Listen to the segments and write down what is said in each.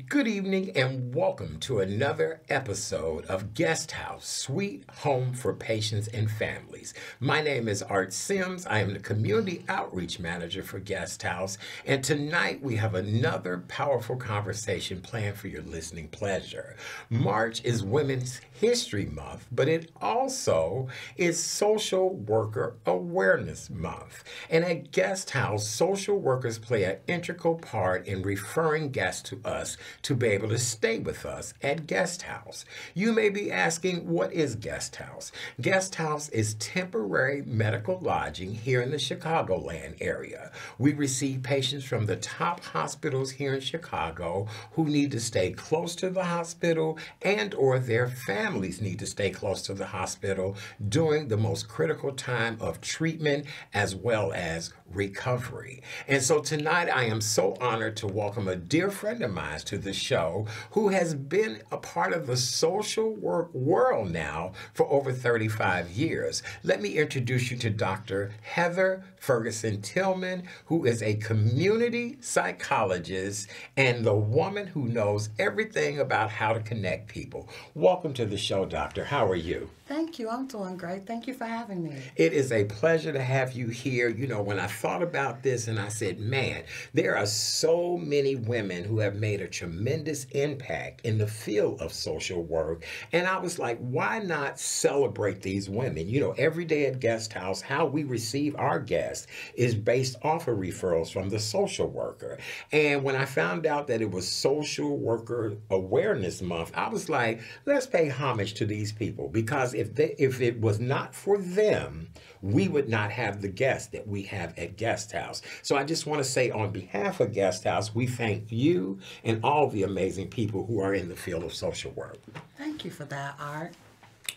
Good evening and welcome to another episode of Guest House, Sweet Home for Patients and Families. My name is Art Sims. I am the Community Outreach Manager for Guest House, and tonight we have another powerful conversation planned for your listening pleasure. March is Women's History Month, but it also is Social Worker Awareness Month. And at Guest House, social workers play an integral part in referring guests to us to be able to stay with us at Guest House. You may be asking, what is Guest House? Guest House is temporary medical lodging here in the Chicagoland area. We receive patients from the top hospitals here in Chicago who need to stay close to the hospital and or their families need to stay close to the hospital during the most critical time of treatment as well as recovery. And so tonight I am so honored to welcome a dear friend of mine to the show who has been a part of the social work world now for over 35 years. Let me introduce you to Dr. Heather Ferguson Tillman, who is a community psychologist and the woman who knows everything about how to connect people. Welcome to the show, Doctor. How are you? Thank you. I'm doing great. Thank you for having me. It is a pleasure to have you here. You know, when I thought about this and I said, man, there are so many women who have made a tremendous impact in the field of social work. And I was like, why not celebrate these women? You know, every day at Guest House, how we receive our guests is based off of referrals from the social worker. And when I found out that it was Social Worker Awareness Month, I was like, let's pay homage to these people, because if it was not for them, we would not have the guests that we have at Guest House. So I just want to say on behalf of Guest House, we thank you and all the amazing people who are in the field of social work. Thank you for that, Art.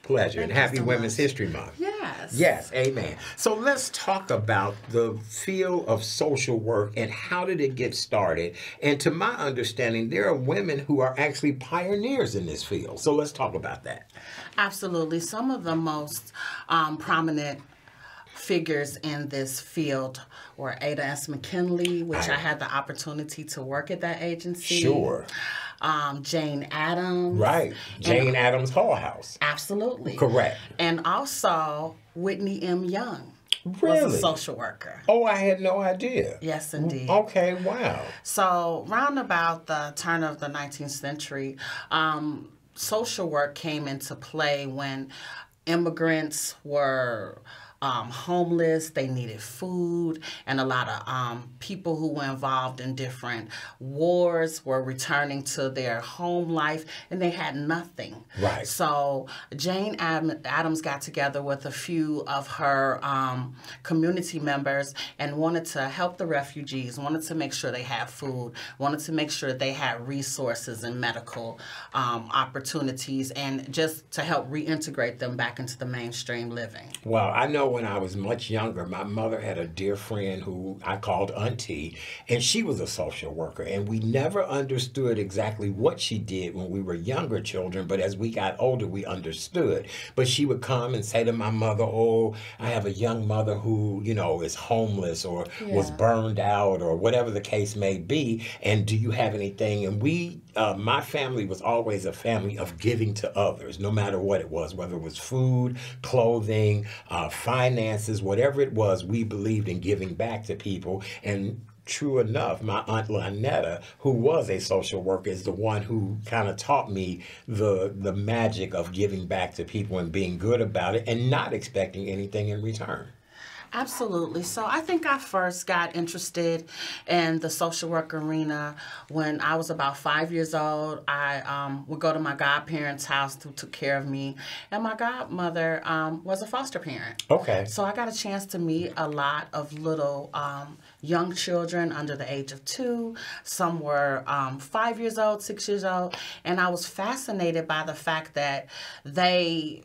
Pleasure. Thank and you happy so Women's much. History Month. Yes. Yes, amen. So let's talk about the field of social work and how did it get started. And to my understanding, there are women who are actually pioneers in this field. So let's talk about that. Absolutely. Some of the most prominent figures in this field were Ada S. McKinley, which I had the opportunity to work at that agency. Sure. Jane Addams. Right. Jane Addams Hall House. Absolutely. Correct. And also Whitney M. Young. Really? Was a social worker. Oh, I had no idea. Yes, indeed. Okay, wow. So, round about the turn of the 19th century, social work came into play when immigrants were homeless, they needed food, and a lot of people who were involved in different wars were returning to their home life, and they had nothing. Right. So Jane Addams got together with a few of her community members and wanted to help the refugees, wanted to make sure they had food, wanted to make sure they had resources and medical opportunities, and just to help reintegrate them back into the mainstream living. Well, I know when I was much younger, my mother had a dear friend who I called Auntie, and she was a social worker, and we never understood exactly what she did when we were younger children, but as we got older, we understood. But she would come and say to my mother, oh, I have a young mother who, you know, is homeless or was burned out or whatever the case may be, and do you have anything? And my family was always a family of giving to others, no matter what it was, whether it was food, clothing, finances, whatever it was, we believed in giving back to people. And true enough, my Aunt Lynetta, who was a social worker, is the one who kind of taught me the magic of giving back to people and being good about it and not expecting anything in return. Absolutely. So I think I first got interested in the social work arena when I was about 5 years old. I would go to my godparents' house who took care of me, and my godmother was a foster parent. Okay. So I got a chance to meet a lot of little young children under the age of 2. Some were 5 years old, 6 years old, and I was fascinated by the fact that they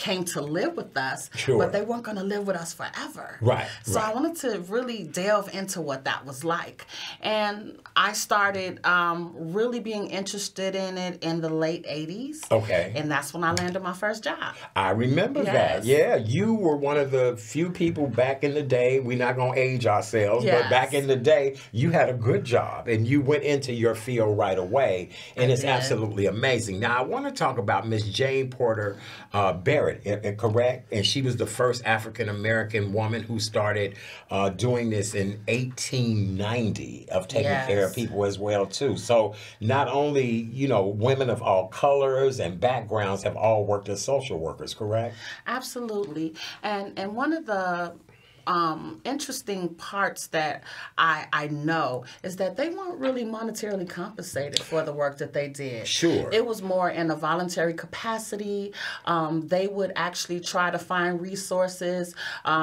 came to live with us, Sure. but they weren't going to live with us forever. Right. So I wanted to really delve into what that was like. And I started really being interested in it in the late 80s. Okay. And that's when I landed my first job. I remember that. Yes. Yeah, you were one of the few people back in the day. We're not going to age ourselves, but Yes. back in the day, you had a good job and you went into your field right away. And it's did. absolutely amazing. Now, I want to talk about Miss Jane Porter Barrett, correct? And she was the first African-American woman who started doing this in 1890 of taking Yes. care of people as well, too. So not only, you know, women of all colors and backgrounds have all worked as social workers, correct? Absolutely. And one of the interesting parts that I know is that they weren't really monetarily compensated for the work that they did. Sure. It was more in a voluntary capacity. They would actually try to find resources.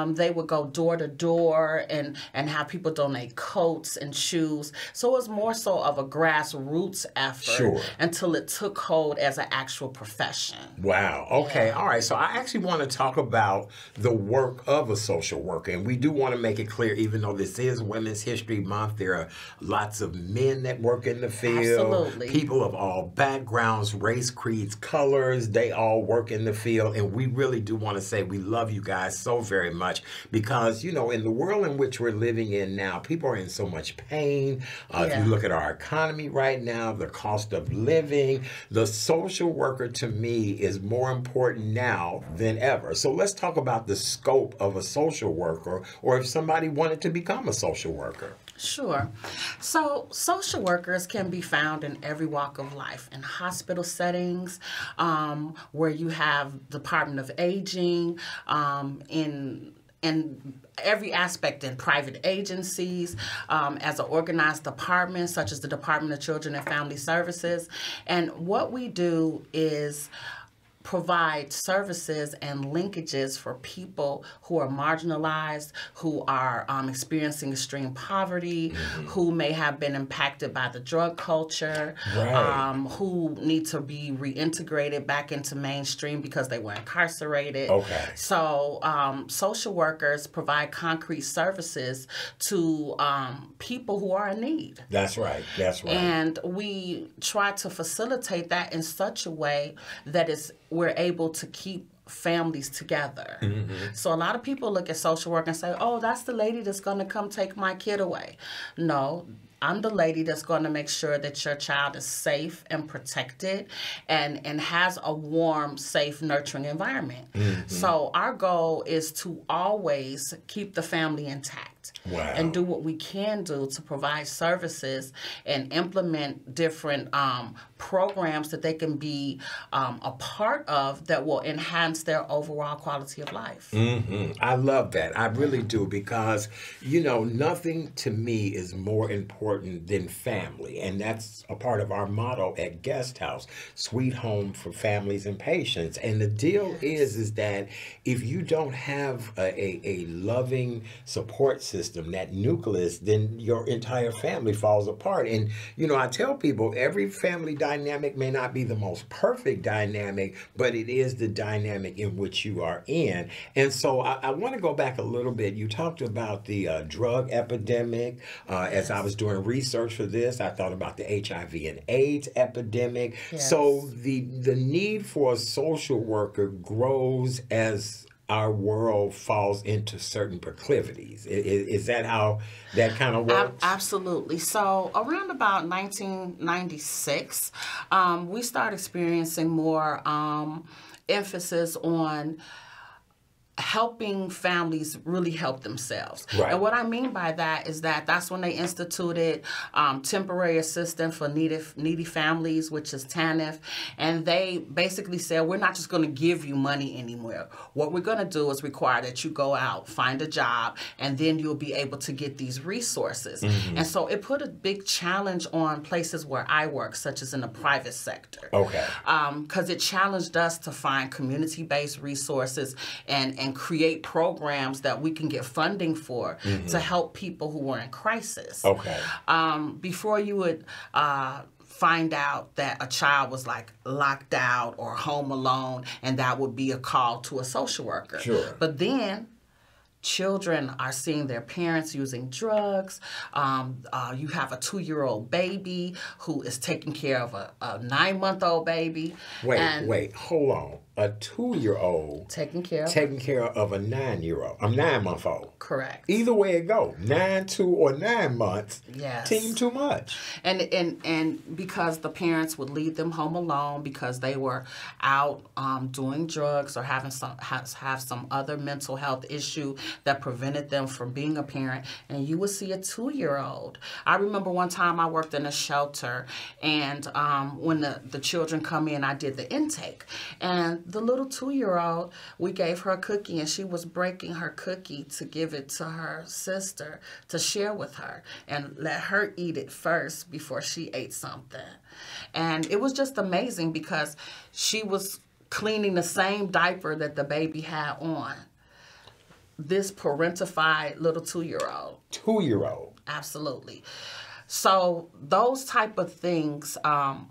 They would go door to door and have people donate coats and shoes. So it was more so of a grassroots effort Sure. until it took hold as an actual profession. Wow. Okay. All right. So I actually want to talk about the work of a social worker. And we do want to make it clear, even though this is Women's History Month, there are lots of men that work in the field. Absolutely. People of all backgrounds, race, creeds, colors, they all work in the field. And we really do want to say we love you guys so very much because, you know, in the world in which we're living in now, people are in so much pain. If Yeah. you look at our economy right now, the cost of living, the social worker to me is more important now than ever. So let's talk about the scope of a social worker, or if somebody wanted to become a social worker. Sure. So social workers can be found in every walk of life, in hospital settings, where you have Department of Aging, in every aspect in private agencies, as an organized department, such as the Department of Children and Family Services. And what we do is provide services and linkages for people who are marginalized, who are experiencing extreme poverty, who may have been impacted by the drug culture, Right. who need to be reintegrated back into mainstream because they were incarcerated. Okay. So social workers provide concrete services to people who are in need. That's right. That's right. And we try to facilitate that in such a way that we're able to keep families together. So a lot of people look at social work and say, oh, that's the lady that's going to come take my kid away. No, I'm the lady that's going to make sure that your child is safe and protected and has a warm, safe, nurturing environment. So our goal is to always keep the family intact. Wow. And do what we can do to provide services and implement different programs that they can be a part of that will enhance their overall quality of life. I love that. I really do because, you know, nothing to me is more important than family. And that's a part of our motto at Guest House, Sweet Home for Families and Patients. And the deal is that if you don't have a loving support system, that nucleus, then your entire family falls apart. And, you know, I tell people every family dynamic may not be the most perfect dynamic, but it is the dynamic in which you are in. And so I want to go back a little bit. You talked about the drug epidemic. As I was doing research for this, I thought about the HIV and AIDS epidemic. Yes. So the need for a social worker grows as our world falls into certain proclivities. Is that how that kind of works? Absolutely. So around about 1996, we started experiencing more emphasis on helping families really help themselves. Right. And what I mean by that is that's when they instituted temporary assistance for needy families, which is TANF. And they basically said, we're not just going to give you money anymore. What we're going to do is require that you go out, find a job, and then you'll be able to get these resources. And so it put a big challenge on places where I work, such as in the private sector. Okay. Because it challenged us to find community-based resources and and create programs that we can get funding for to help people who were in crisis. Okay. Before you would find out that a child was like locked out or home alone, and that would be a call to a social worker. Sure. But then children are seeing their parents using drugs. You have a 2-year-old baby who is taking care of a 9-month-old baby. Wait, hold on. A 2-year-old taking care of a 9-year-old. A 9-month-old. Correct. Either way it go, 9, 2, or 9 months. Yes. Seem too much. And because the parents would leave them home alone because they were out doing drugs or having have some other mental health issue that prevented them from being a parent, and you would see a 2-year-old. I remember one time I worked in a shelter, and when the children come in, I did the intake, and the little 2-year-old, we gave her a cookie, and she was breaking her cookie to give it to her sister to share with her and let her eat it first before she ate something. And it was just amazing because she was cleaning the same diaper that the baby had on. This parentified little 2-year-old. 2-year-old. Absolutely. So those type of things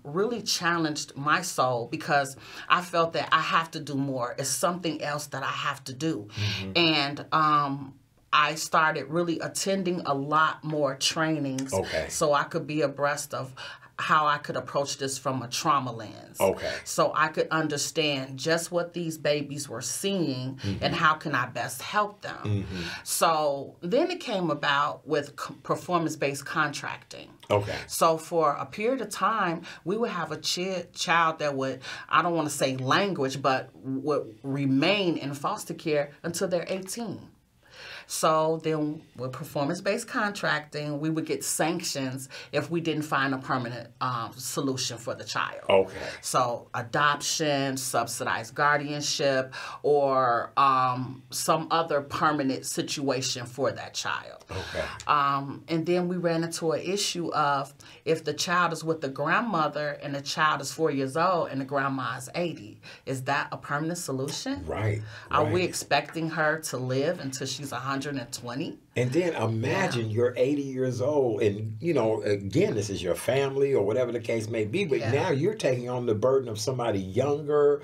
really challenged my soul because I felt that I have to do more. It's something else that I have to do. And I started really attending a lot more trainings so I could be abreast of how I could approach this from a trauma lens. So I could understand just what these babies were seeing and how can I best help them. So then it came about with performance-based contracting. So for a period of time, we would have a child that would, I don't want to say language, but would remain in foster care until they're 18. So then with performance-based contracting, we would get sanctions if we didn't find a permanent solution for the child. So adoption, subsidized guardianship, or some other permanent situation for that child. And then we ran into an issue of if the child is with the grandmother and the child is 4 years old and the grandma is 80, is that a permanent solution? Are we expecting her to live until she's 120? And then imagine you're 80 years old and, you know, again, this is your family or whatever the case may be, but now you're taking on the burden of somebody younger,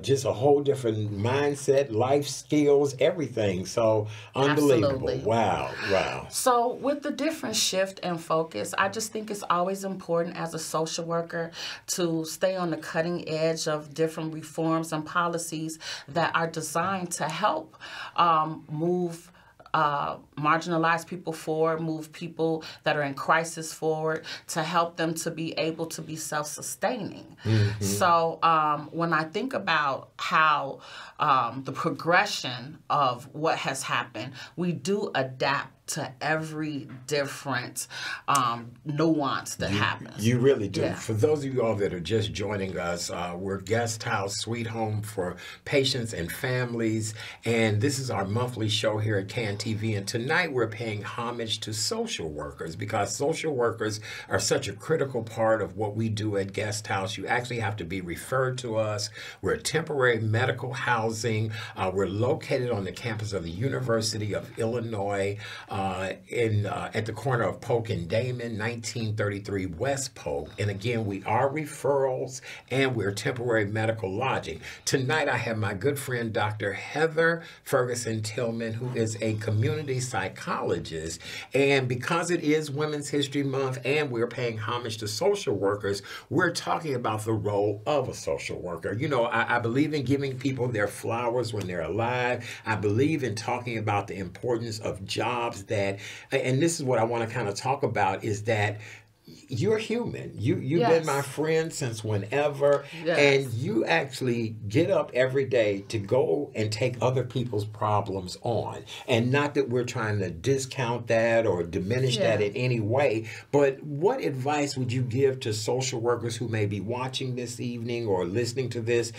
just a whole different mindset, life skills, everything. So unbelievable. Wow. So with the different shift and focus, I just think it's always important as a social worker to stay on the cutting edge of different reforms and policies that are designed to help move marginalized people forward, move people that are in crisis forward, to help them to be able to be self-sustaining. So when I think about how the progression of what has happened, we do adapt to every different nuance that happens. You really do. For those of you all that are just joining us, we're Guest House Sweet Home for Patients and Families, and this is our monthly show here at CAN TV, and tonight we're paying homage to social workers because social workers are such a critical part of what we do at Guest House. You actually have to be referred to us. We're temporary medical housing. We're located on the campus of the University of Illinois, at the corner of Polk and Damon, 1933 West Polk. And again, we are referrals and we're temporary medical lodging. Tonight, I have my good friend, Dr. Heather Ferguson Tillman, who is a community psychologist. And because it is Women's History Month and we're paying homage to social workers, we're talking about the role of a social worker. You know, I believe in giving people their flowers when they're alive. I believe in talking about the importance of jobs that, and this is what I want to kind of talk about, is that you're human. You've been my friend since whenever, and you actually get up every day to go and take other people's problems on. And not that we're trying to discount that or diminish that in any way, but what advice would you give to social workers who may be watching this evening or listening to this?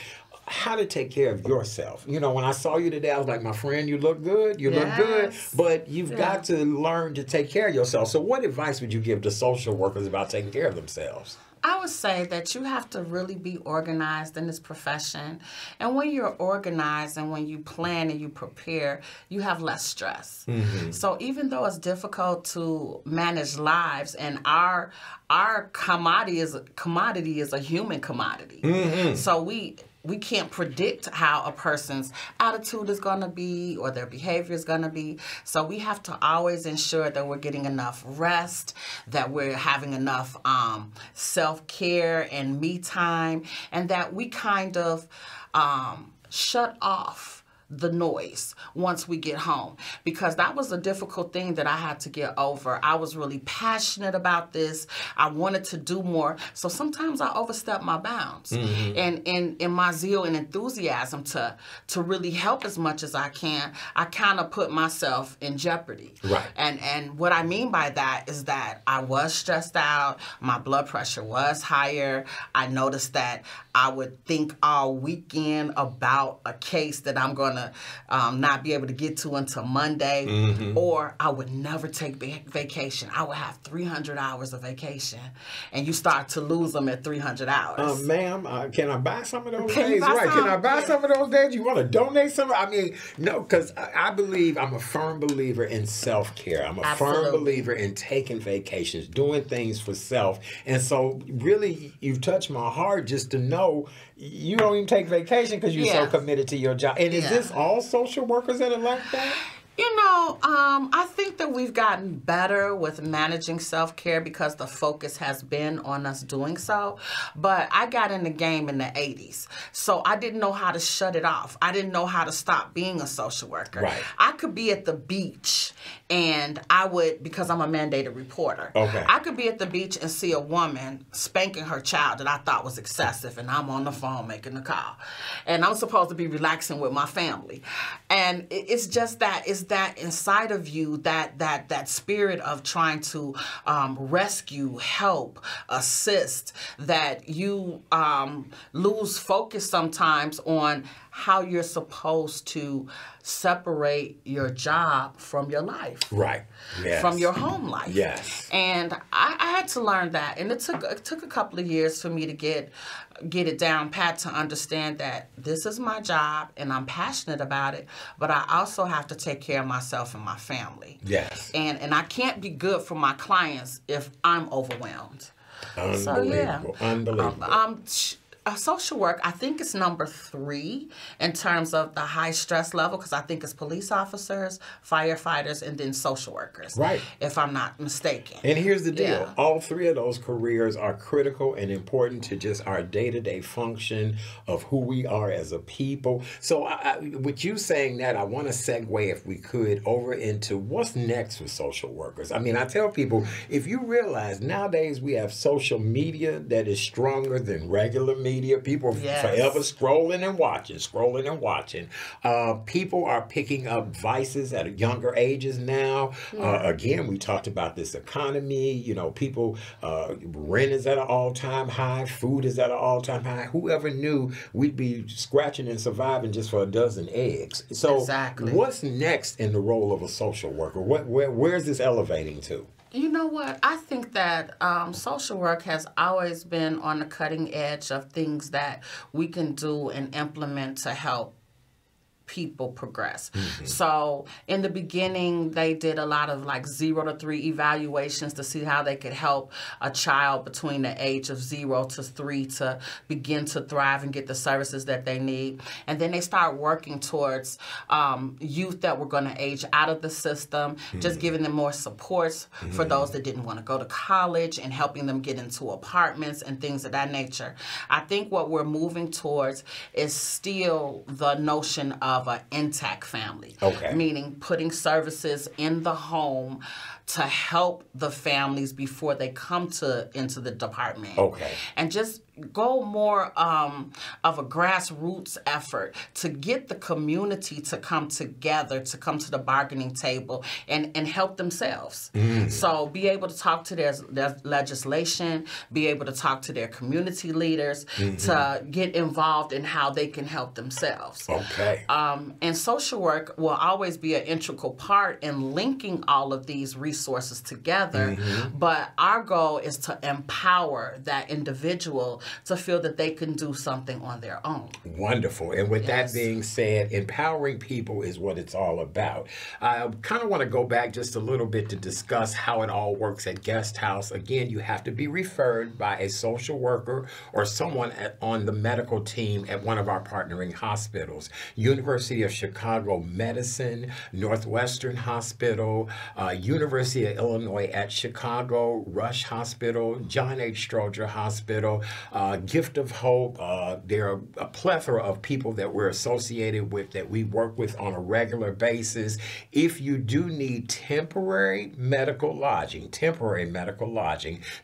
How to take care of yourself. You know, when I saw you today, I was like, my friend, you look good. You look good, but you've got to learn to take care of yourself. So what advice would you give to social workers about taking care of themselves? I would say that you have to really be organized in this profession. And when you're organized and when you plan and you prepare, you have less stress. So even though it's difficult to manage lives, and our commodity is a human commodity. So we can't predict how a person's attitude is going to be or their behavior is going to be. So we have to always ensure that we're getting enough rest, that we're having enough self-care and me time, and that we kind of shut off the noise once we get home, because that was a difficult thing that I had to get over. I was really passionate about this. I wanted to do more. So sometimes I overstep my bounds. And in my zeal and enthusiasm to really help as much as I can, I kind of put myself in jeopardy. Right. And what I mean by that is that I was stressed out. My blood pressure was higher. I noticed that I would think all weekend about a case that I'm going to not be able to get to until Monday, or I would never take vacation. I would have 300 hours of vacation, and you start to lose them at 300 hours. Ma'am, can I buy some of those days? Right, can I buy some of those days? You want to donate some? I mean, no, because I believe, I'm a firm believer in self-care. I'm a firm believer in taking vacations, doing things for self. And so really, you've touched my heart just to know you don't even take vacation because you're so committed to your job. And is this all social workers that are like that? You know, I think that we've gotten better with managing self-care because the focus has been on us doing so. But I got in the game in the 80s, so I didn't know how to shut it off. I didn't know how to stop being a social worker. Right. I could be at the beach, and I would, because I'm a mandated reporter, I could be at the beach and see a woman spanking her child that I thought was excessive, and I'm on the phone making the call. And I'm supposed to be relaxing with my family. And it's just that, it's that inside of you, that spirit of trying to rescue, help, assist, that you lose focus sometimes on how you're supposed to separate your job from your life. Right. Yes. From your home life. Yes. And I had to learn that. And it took a couple of years for me to get it down pat, to understand that this is my job and I'm passionate about it, but I also have to take care of myself and my family. Yes. And I can't be good for my clients if I'm overwhelmed. Unbelievable. So, Unbelievable. Social work, I think it's number 3 in terms of the high stress level, because I think it's police officers, firefighters, and then social workers. Right. If I'm not mistaken. And here's the deal. All 3 of those careers are critical and important to just our day-to-day function of who we are as a people. So with you saying that, I want to segue, if we could, over into what's next for social workers. I mean, I tell people, if you realize nowadays we have social media that is stronger than regular media. People forever scrolling and watching. People are picking up vices at younger ages now. Again, we talked about this economy. You know, people, rent is at an all-time high. Food is at an all-time high. Whoever knew we'd be scratching and surviving just for a dozen eggs? So what's next in the role of a social worker? Where's this elevating to? You know what? I think that social work has always been on the cutting edge of things that we can do and implement to help people progress. So in the beginning, they did a lot of like 0 to 3 evaluations to see how they could help a child between the age of 0 to 3 to begin to thrive and get the services that they need. And then they start working towards youth that were going to age out of the system, just giving them more supports for those that didn't want to go to college and helping them get into apartments and things of that nature. I think what we're moving towards is still the notion of an intact family, meaning putting services in the home to help the families before they come into the department, and just go more of a grassroots effort to get the community to come together, to come to the bargaining table and help themselves. So be able to talk to their legislation, be able to talk to their community leaders, to get involved in how they can help themselves. Okay. And social work will always be an integral part in linking all of these resources together, but our goal is to empower that individual to feel that they can do something on their own. Wonderful. And with that being said, empowering people is what it's all about. I kind of want to go back just a little bit to discuss how it all works at Guest House. Again, you have to be referred by a social worker or someone on the medical team at one of our partnering hospitals. University of Chicago Medicine, Northwestern Hospital, University of Illinois at Chicago, Rush Hospital, John H. Stroger Hospital, Gift of Hope. There are a plethora of people that we're associated with that we work with on a regular basis. If you do need temporary medical lodging,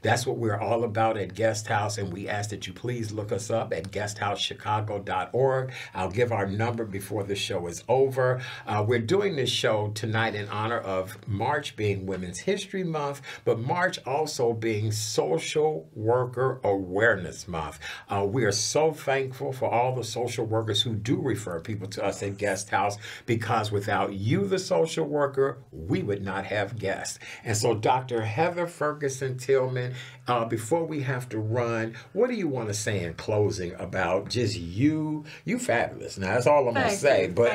that's what we're all about at Guest House, and we ask that you please look us up at guesthousechicago.org. I'll give our number before the show is over. We're doing this show tonight in honor of March being Women's History Month, but March also being Social Worker Awareness Month. We are so thankful for all the social workers who do refer people to us at Guest House, because without you, the social worker, we would not have guests. And so Dr. Heather Ferguson Tillman, before we have to run, what do you want to say in closing about just you? You fabulous. Now, that's all I'm going to say. But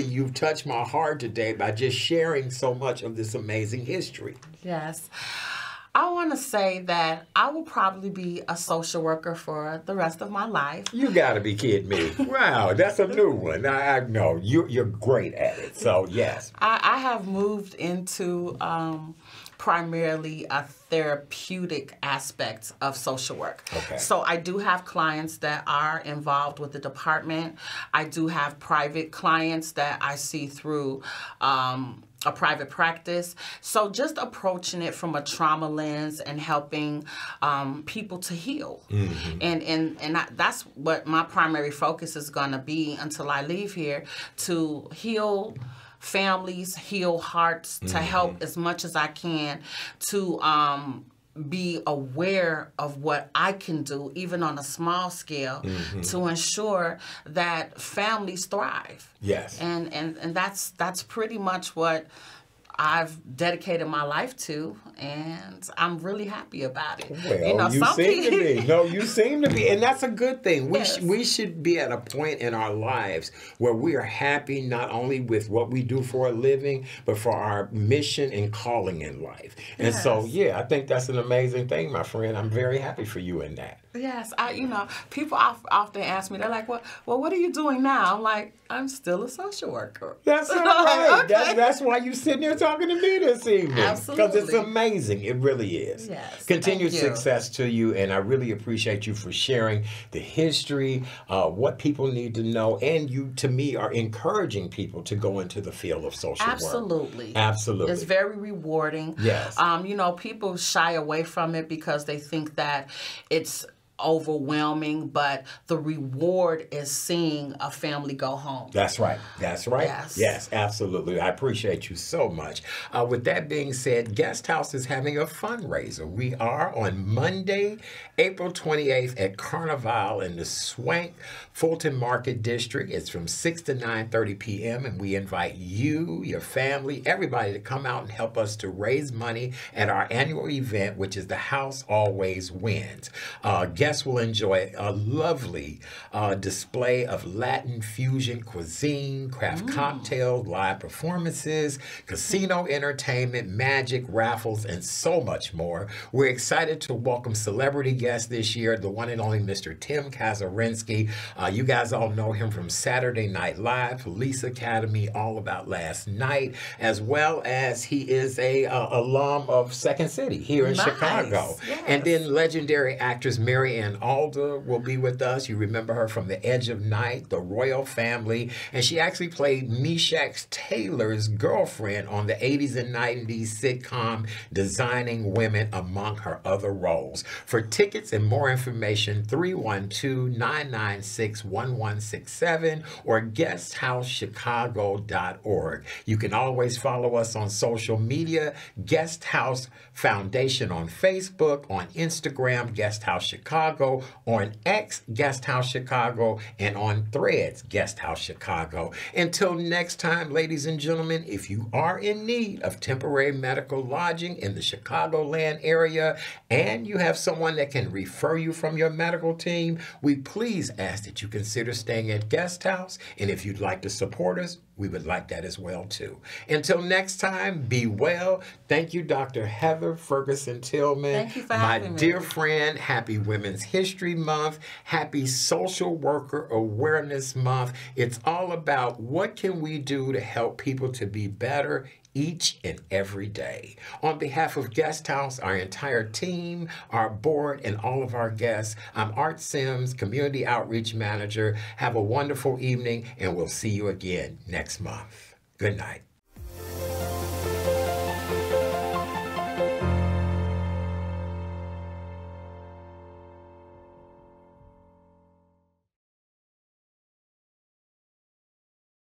you've touched my heart today by just sharing so much of this amazing history. Yes. I want to say that I will probably be a social worker for the rest of my life. You got to be kidding me. Wow, that's a new one. I know. You're great at it. So, yes. I have moved into primarily a therapeutic aspect of social work. Okay. So I do have clients that are involved with the department. I do have private clients that I see through a private practice. So just approaching it from a trauma lens and helping people to heal. And that's what my primary focus is going to be until I leave here, to heal families, heal hearts, to help as much as I can to be aware of what I can do, even on a small scale, to ensure that families thrive. Yes. And that's pretty much what I've dedicated my life to, and I'm really happy about it. Well, you seem to be. No, you seem to be. And that's a good thing. We should be at a point in our lives where we are happy not only with what we do for a living, but for our mission and calling in life. And so, I think that's an amazing thing, my friend. I'm very happy for you in that. Yes, people often ask me, they're like, well, what are you doing now? I'm like, I'm still a social worker. That's all right. Okay. That's why you're sitting here talking to me this evening. Absolutely. Because it's amazing. It really is. Yes. Continued success to you, and I really appreciate you for sharing the history, what people need to know, and you, to me, are encouraging people to go into the field of social work. Absolutely. It's very rewarding. Yes. People shy away from it because they think that it's overwhelming, but the reward is seeing a family go home. That's right. Yes, absolutely. I appreciate you so much. With that being said, Guest House is having a fundraiser. We are on Monday, April 28th at Carnival in the Swank Fulton Market District. It's from 6 to 9:30 p.m. and we invite you, your family, everybody to come out and help us to raise money at our annual event, which is The House Always Wins. Guests will enjoy a lovely display of Latin fusion cuisine, craft cocktails, live performances, casino entertainment, magic, raffles, and so much more. We're excited to welcome celebrity guests this year, the one and only Mr. Tim Kazurinsky. You guys all know him from Saturday Night Live, Police Academy, All About Last Night, as well as he is a alum of Second City here in Chicago. Yes. And then legendary actress Mary Diane Alda will be with us. You remember her from The Edge of Night, The Royal Family, and she actually played Meshack Taylor's girlfriend on the 80s and 90s sitcom Designing Women, among her other roles. For tickets and more information, 312-996-1167 or guesthousechicago.org. You can always follow us on social media, Guest House Foundation on Facebook, on Instagram, Guest House Chicago, on X, Guest House Chicago, and on Threads, Guest House Chicago. Until next time, ladies and gentlemen, if you are in need of temporary medical lodging in the Chicagoland area and you have someone that can refer you from your medical team, we please ask that you consider staying at Guest House. And if you'd like to support us, we would like that as well, too. Until next time, be well. Thank you, Dr. Heather Ferguson Tillman. Thank you for having me. My dear friend, happy Women's History Month. Happy Social Worker Awareness Month. It's all about what can we do to help people to be better each and every day. On behalf of Guest House, our entire team, our board, and all of our guests, I'm Art Sims, Community Outreach Manager. Have a wonderful evening, and we'll see you again next month. Good night.